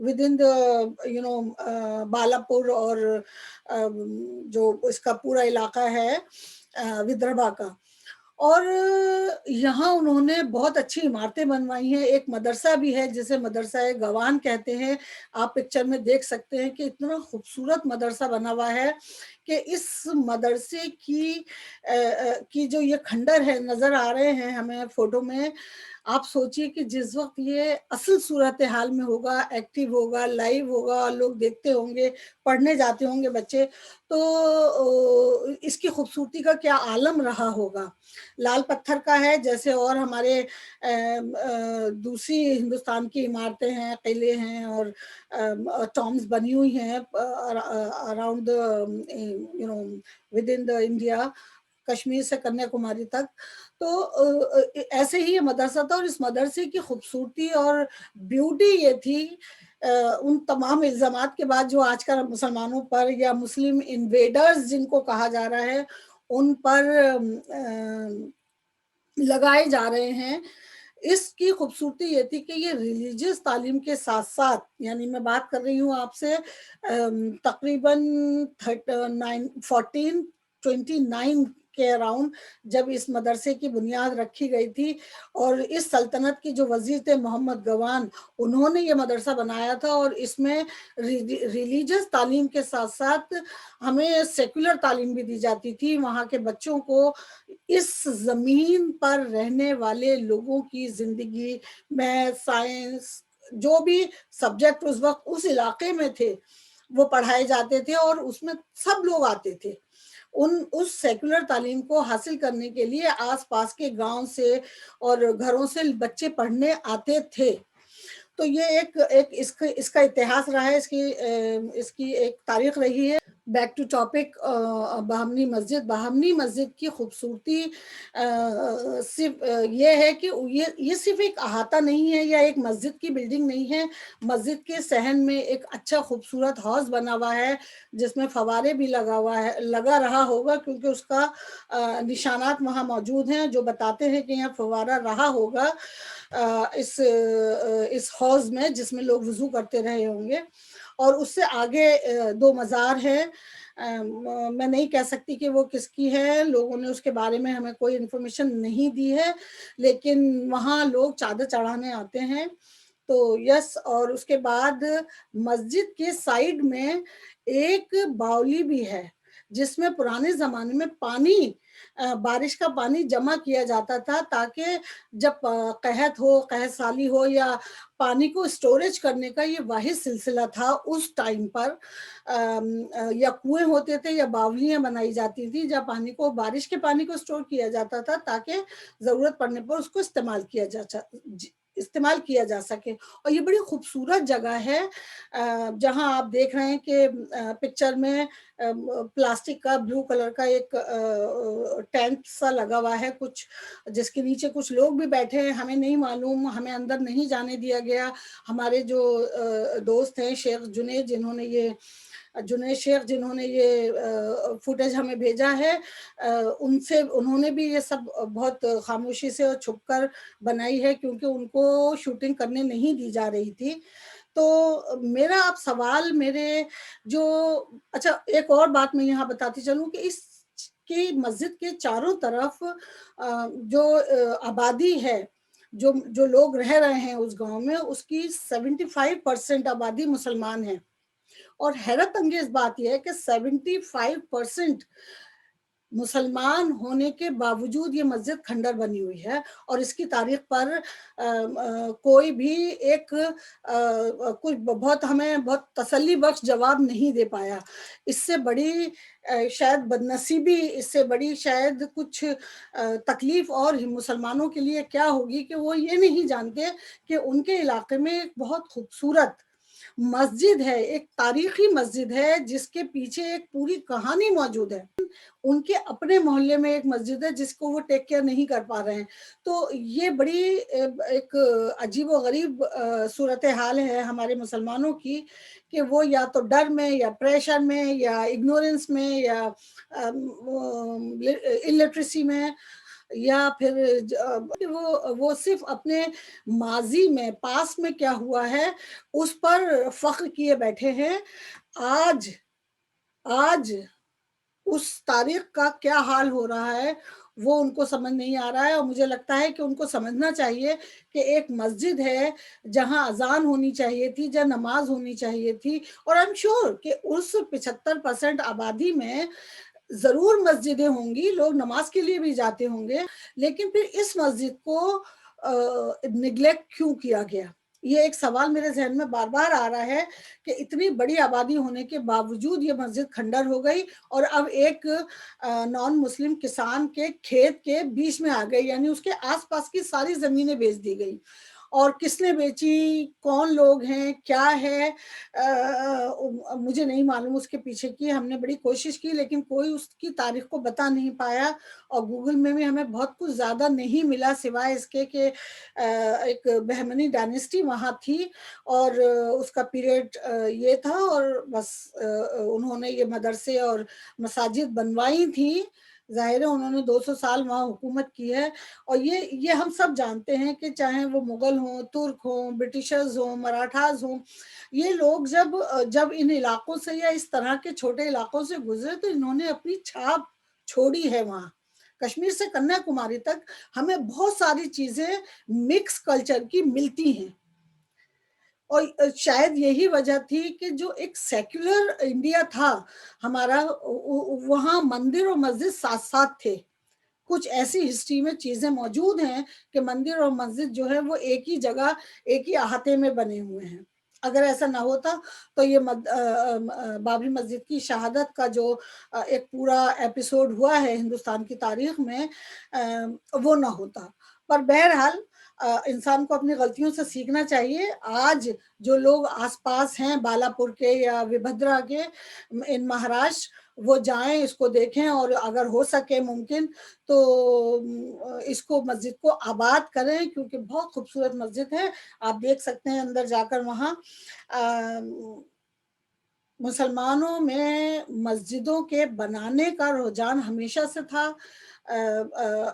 With in دا بالاپور اور جو اس کا پورا علاقہ ہے ودربھا کا. اور یہاں انہوں نے بہت اچھی عمارتیں بنوائی ہیں. ایک مدرسہ بھی ہے جسے مدرسہ گوان کہتے ہیں. آپ پکچر میں دیکھ سکتے ہیں کہ اتنا خوبصورت مدرسہ بنا ہوا ہے کہ اس مدرسے کی جو یہ کھنڈر ہے نظر آ رہے ہیں ہمیں فوٹو میں. آپ سوچئے کہ جس وقت یہ اصل صورتحال میں ہوگا، ایکٹیو ہوگا، لائیو ہوگا، لوگ دیکھتے ہوں گے، پڑھنے جاتے ہوں گے بچے، تو اس کی خوبصورتی کا کیا عالم رہا ہوگا. لال پتھر کا ہے، جیسے اور ہمارے دوسری ہندوستان کی عمارتیں ہیں، قلعے ہیں اور ٹامز بنی ہوئی ہیں around with in the India, Kashmir سے کنیا کماری تک. تو ایسے ہی یہ مدرسہ تھا، اور اس مدرسے کی خوبصورتی اور بیوٹی یہ تھی ان تمام الزامات کے بعد جو آج کل مسلمانوں پر یا مسلم انویڈرز جن کو کہا جا رہا ہے ان پر لگائے جا رہے ہیں. اس کی خوبصورتی یہ تھی کہ یہ ریلیجیس تعلیم کے ساتھ ساتھ، یعنی میں بات کر رہی ہوں آپ سے تقریباً 1429 کے اراؤنڈ جب اس مدرسے کی بنیاد رکھی گئی تھی، اور اس سلطنت کی جو وزیر تھے محمد گوان، انہوں نے یہ مدرسہ بنایا تھا. اور اس میں ریلیجیس تعلیم کے ساتھ ساتھ ہمیں سیکولر تعلیم بھی دی جاتی تھی. وہاں کے بچوں کو اس زمین پر رہنے والے لوگوں کی زندگی، میتھ، سائنس، جو بھی سبجیکٹ اس وقت اس علاقے میں تھے وہ پڑھائے جاتے تھے، اور اس میں سب لوگ آتے تھے. اس سیکولر تعلیم کو حاصل کرنے کے لیے آس پاس کے گاؤں سے اور گھروں سے بچے پڑھنے آتے تھے. تو یہ ایک اس کا اتہاس رہا ہے، اس کی ایک تاریخ رہی ہے. بیک ٹو ٹاپک، بہمنی مسجد. بہمنی مسجد کی خوبصورتی صرف یہ ہے کہ یہ صرف ایک احاطہ نہیں ہے یا ایک مسجد کی بلڈنگ نہیں ہے. مسجد کے صحن میں ایک اچھا خوبصورت ہاؤس بنا ہوا ہے جس میں فوارے بھی لگا رہا ہوگا، کیونکہ اس کا نشانات وہاں موجود ہیں جو بتاتے ہیں کہ یہاں فوارہ رہا ہوگا اس حوض میں جس میں لوگ وضو کرتے رہے ہوں گے. اور اس سے آگے 2 مزار ہیں. میں نہیں کہہ سکتی کہ وہ کس کی ہے، لوگوں نے اس کے بارے میں ہمیں کوئی انفارمیشن نہیں دی ہے، لیکن وہاں لوگ چادر چڑھانے آتے ہیں. تو یس. اور اس کے بعد مسجد کے سائیڈ میں ایک باولی بھی ہے جس میں پرانے زمانے میں بارش کا پانی جمع کیا جاتا تھا، تاکہ جب قحط سالی ہو یا پانی کو اسٹوریج کرنے کا یہ واحد سلسلہ تھا اس ٹائم پر. یا کنویں ہوتے تھے یا باولیاں بنائی جاتی تھی جہاں بارش کے پانی کو اسٹور کیا جاتا تھا تاکہ ضرورت پڑنے پر اس کو استعمال کیا جا سکے. اور یہ بڑی خوبصورت جگہ ہے جہاں آپ دیکھ رہے ہیں کہ پکچر میں پلاسٹک کا بلو کلر کا ایک ٹینٹ سا لگا ہوا ہے، کچھ جس کے نیچے کچھ لوگ بھی بیٹھے ہیں. ہمیں نہیں معلوم، ہمیں اندر نہیں جانے دیا گیا. ہمارے جو دوست ہیں شیخ جنید جنہوں نے یہ فوٹیج ہمیں بھیجا ہے، انہوں نے بھی یہ سب بہت خاموشی سے اور چھپ کر بنائی ہے کیونکہ ان کو شوٹنگ کرنے نہیں دی جا رہی تھی. تو میرا آپ سوال اچھا ایک اور بات میں یہاں بتاتی چلوں کہ اس کی مسجد کے چاروں طرف جو آبادی ہے، جو لوگ رہ رہے ہیں اس گاؤں میں، اس کی 75% آبادی مسلمان ہیں. اور حیرت انگیز بات یہ ہے کہ 75% مسلمان ہونے کے باوجود یہ مسجد کھنڈر بنی ہوئی ہے، اور اس کی تاریخ پر کوئی بھی ہمیں بہت تسلی بخش جواب نہیں دے پایا. اس سے بڑی شاید بدنصیبی، اس سے بڑی شاید کچھ تکلیف اور مسلمانوں کے لیے کیا ہوگی کہ وہ یہ نہیں جانتے کہ ان کے علاقے میں ایک بہت خوبصورت مسجد ہے، ایک تاریخی مسجد ہے جس کے پیچھے ایک پوری کہانی موجود ہے. ان کے اپنے محلے میں ایک مسجد ہے جس کو وہ ٹیک کیئر نہیں کر پا رہے ہیں. تو یہ بڑی ایک عجیب و غریب صورتحال ہے ہمارے مسلمانوں کی کہ وہ یا تو ڈر میں یا پریشر میں یا اگنورنس میں یا الٹریسی میں یا پھر وہ صرف اپنے ماضی میں، پاس میں کیا ہوا ہے اس پر فخر کیے بیٹھے ہیں. آج آج اس تاریخ کا کیا حال ہو رہا ہے وہ ان کو سمجھ نہیں آ رہا ہے. اور مجھے لگتا ہے کہ ان کو سمجھنا چاہیے کہ ایک مسجد ہے جہاں اذان ہونی چاہیے تھی، جہاں نماز ہونی چاہیے تھی، اور آئی ایم شیور کہ اس 75% آبادی میں ضرور مسجدیں ہوں گی، لوگ نماز کے لیے بھی جاتے ہوں گے، لیکن پھر اس مسجد کو نگلیکٹ کیوں کیا گیا؟ یہ ایک سوال میرے ذہن میں بار بار آ رہا ہے کہ اتنی بڑی آبادی ہونے کے باوجود یہ مسجد کھنڈر ہو گئی اور اب ایک نان مسلم کسان کے کھیت کے بیچ میں آ گئی، یعنی اس کے آس پاس کی ساری زمینیں بیچ دی گئی. اور کس نے بیچی، کون لوگ ہیں، کیا ہے، مجھے نہیں معلوم اس کے پیچھے کی. ہم نے بڑی کوشش کی لیکن کوئی اس کی تاریخ کو بتا نہیں پایا، اور گوگل میں بھی ہمیں بہت کچھ زیادہ نہیں ملا سوائے اس کے کہ ایک بہمنی ڈائنیسٹی وہاں تھی اور اس کا پیریڈ یہ تھا، اور بس انہوں نے یہ مدرسے اور مساجد بنوائی تھی. ظاہر ہے انہوں نے 200 سال وہاں حکومت کی ہے. اور یہ ہم سب جانتے ہیں کہ چاہے وہ مغل ہوں، ترک ہوں، برٹشرز ہوں، مراٹھاز ہوں، یہ لوگ جب ان علاقوں سے یا اس طرح کے چھوٹے علاقوں سے گزرے تو انہوں نے اپنی چھاپ چھوڑی ہے. وہاں کشمیر سے کنیا کماری تک ہمیں بہت ساری چیزیں مکس کلچر کی ملتی ہیں، اور شاید یہی وجہ تھی کہ جو ایک سیکولر انڈیا تھا ہمارا، وہاں مندر اور مسجد ساتھ ساتھ تھے. کچھ ایسی ہسٹری میں چیزیں موجود ہیں کہ مندر اور مسجد جو ہے وہ ایک ہی جگہ، ایک ہی احاطے میں بنے ہوئے ہیں. اگر ایسا نہ ہوتا تو یہ بابری مسجد کی شہادت کا جو ایک پورا ایپیسوڈ ہوا ہے ہندوستان کی تاریخ میں وہ نہ ہوتا. پر بہرحال انسان کو اپنی غلطیوں سے سیکھنا چاہیے. آج جو لوگ آس پاس ہیں بالاپور کے یا وبھدرا کے ان مہاراشٹر، وہ جائیں، اس کو دیکھیں، اور اگر ہو سکے ممکن تو اس کو مسجد کو آباد کریں، کیونکہ بہت خوبصورت مسجد ہے. آپ دیکھ سکتے ہیں اندر جا کر وہاں. مسلمانوں میں مسجدوں کے بنانے کا رجحان ہمیشہ سے تھا.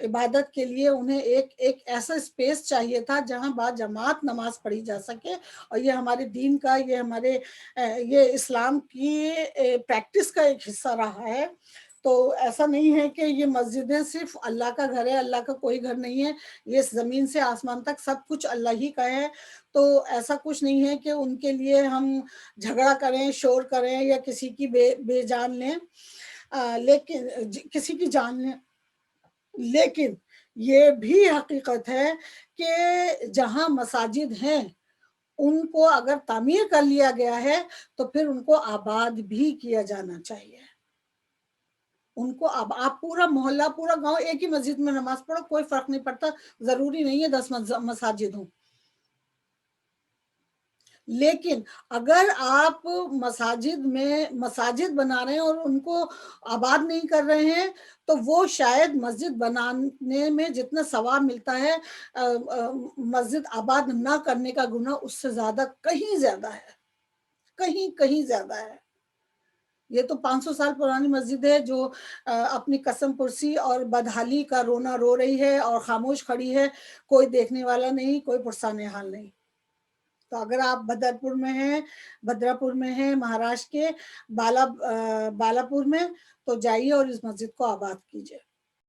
عبادت کے لیے انہیں ایک ایسا اسپیس چاہیے تھا جہاں با جماعت نماز پڑھی جا سکے، اور یہ ہمارے دین کا، یہ اسلام کی پریکٹس کا ایک حصہ رہا ہے. تو ایسا نہیں ہے کہ یہ مسجدیں صرف اللہ کا گھر ہے، اللہ کا کوئی گھر نہیں ہے. یہ زمین سے آسمان تک سب کچھ اللہ ہی کا ہے. تو ایسا کچھ نہیں ہے کہ ان کے لیے ہم جھگڑا کریں، شور کریں، یا کسی کی بے جان لیں، لیکن کسی کی جان لیں. لیکن یہ بھی حقیقت ہے کہ جہاں مساجد ہیں ان کو اگر تعمیر کر لیا گیا ہے تو پھر ان کو آباد بھی کیا جانا چاہیے. ان کو آپ پورا محلہ، پورا گاؤں ایک ہی مسجد میں نماز پڑھو، کوئی فرق نہیں پڑتا. ضروری نہیں ہے 10 مساجد ہوں. لیکن اگر آپ مساجد بنا رہے ہیں اور ان کو آباد نہیں کر رہے ہیں تو وہ شاید مسجد بنانے میں جتنا ثواب ملتا ہے مسجد آباد نہ کرنے کا گناہ اس سے زیادہ کہیں زیادہ ہے، کہیں زیادہ ہے. یہ تو 500 سال پرانی مسجد ہے جو اپنی قسم پرسی اور بدحالی کا رونا رو رہی ہے اور خاموش کھڑی ہے. کوئی دیکھنے والا نہیں، کوئی پرسان حال نہیں. تو اگر آپ بھدراپور میں ہیں مہاراشٹر کے بالاپور میں، تو جائیے اور اس مسجد کو آباد کیجیے.